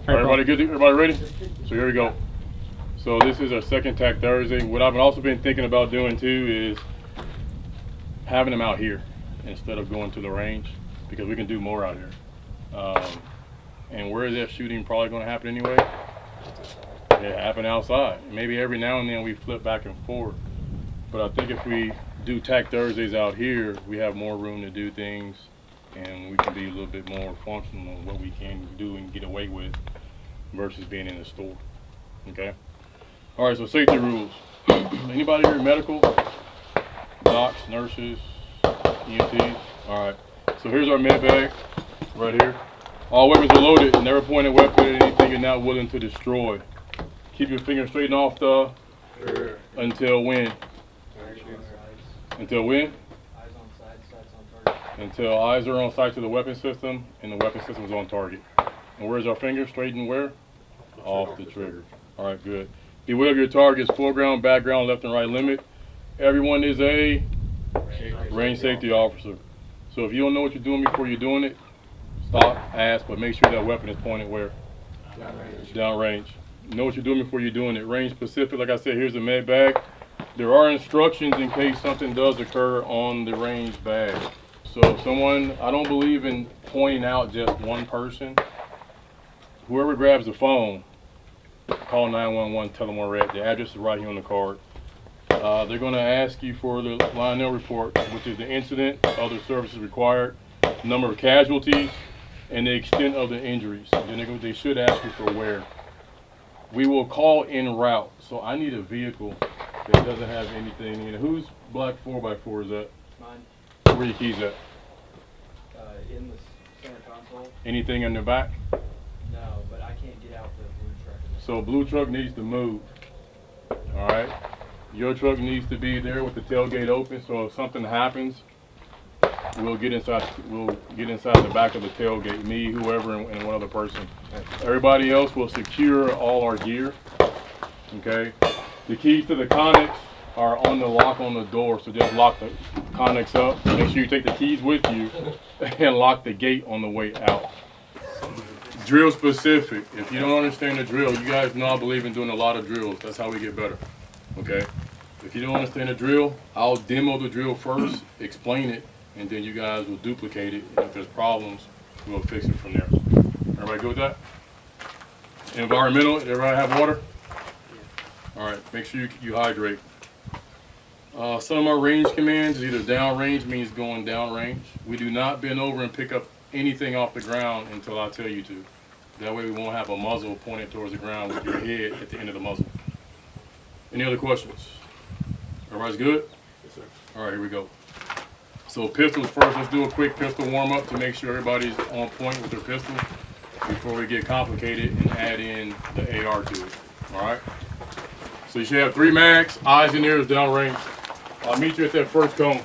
All right, everybody good? Everybody ready? So here we go. So this is our second TAC Thursday. What I've also been thinking about doing too is having them out here instead of going to the range, because we can do more out here. And where is that shooting probably going to happen anyway? It happen outside. Maybe every now and then we flip back and forth. But I think if we do TAC Thursdays out here, we have more room to do things, and we can be a little bit more functional on what we can do and get away with versus being in the store. Okay? All right, so safety rules. Anybody here medical? Docs, nurses, EMTs? All right, so here's our med bag right here. All weapons are loaded. Never point a weapon at anything you're not willing to destroy. Keep your finger straight and off the until when? Until when? Eyes on sight, sights on target. Until eyes are on sight to the weapon system and the weapon system is on target. And where's our finger? Straight and where? Off the trigger. All right, good. Beware of your target's foreground, background, left and right limit. Everyone is a range safety officer. So if you don't know what you're doing before you're doing it, stop, ask, but make sure that weapon is pointed where? Downrange. Downrange. Know what you're doing before you're doing it. Range specific, like I said, here's the med bag. There are instructions in case something does occur on the range bag. So if someone, I don't believe in pointing out just one person. Whoever grabs the phone, call 911, tell them where we're at. The address is right here on the card. They're going to ask you for the Lionel report, which is the incident, other services required, number of casualties, and the extent of the injuries. Then they should ask you for where. We will call en route. So I need a vehicle that doesn't have anything in it. Whose black 4x4 is that? Mine. Where are your keys at? In the center console. Anything in the back? No, but I can't get out the blue truck. So blue truck needs to move. All right. Your truck needs to be there with the tailgate open. So if something happens, we'll get inside. We'll get inside the back of the tailgate. Me, whoever, and one other person. Everybody else will secure all our gear. Okay. The keys to the connects are on the lock on the door. So just lock the connects up. Make sure you take the keys with you and lock the gate on the way out. Drill specific. If you don't understand the drill, you guys know I believe in doing a lot of drills. That's how we get better. Okay? If you don't understand the drill, I'll demo the drill first, explain it, and then you guys will duplicate it. And if there's problems, we'll fix it from there. Everybody good with that? Environmental, everybody have water? All right, make sure you hydrate. Some of my range commands is either downrange means going downrange. We do not bend over and pick up anything off the ground until I tell you to. That way we won't have a muzzle pointed towards the ground with your head at the end of the muzzle. Any other questions? Everybody's good? Yes, sir. All right, here we go. So pistols first. Let's do a quick pistol warm up to make sure everybody's on point with their pistol before we get complicated and add in the AR to it. All right? So you should have 3 mags, eyes and ears downrange. I'll meet you at that first cone.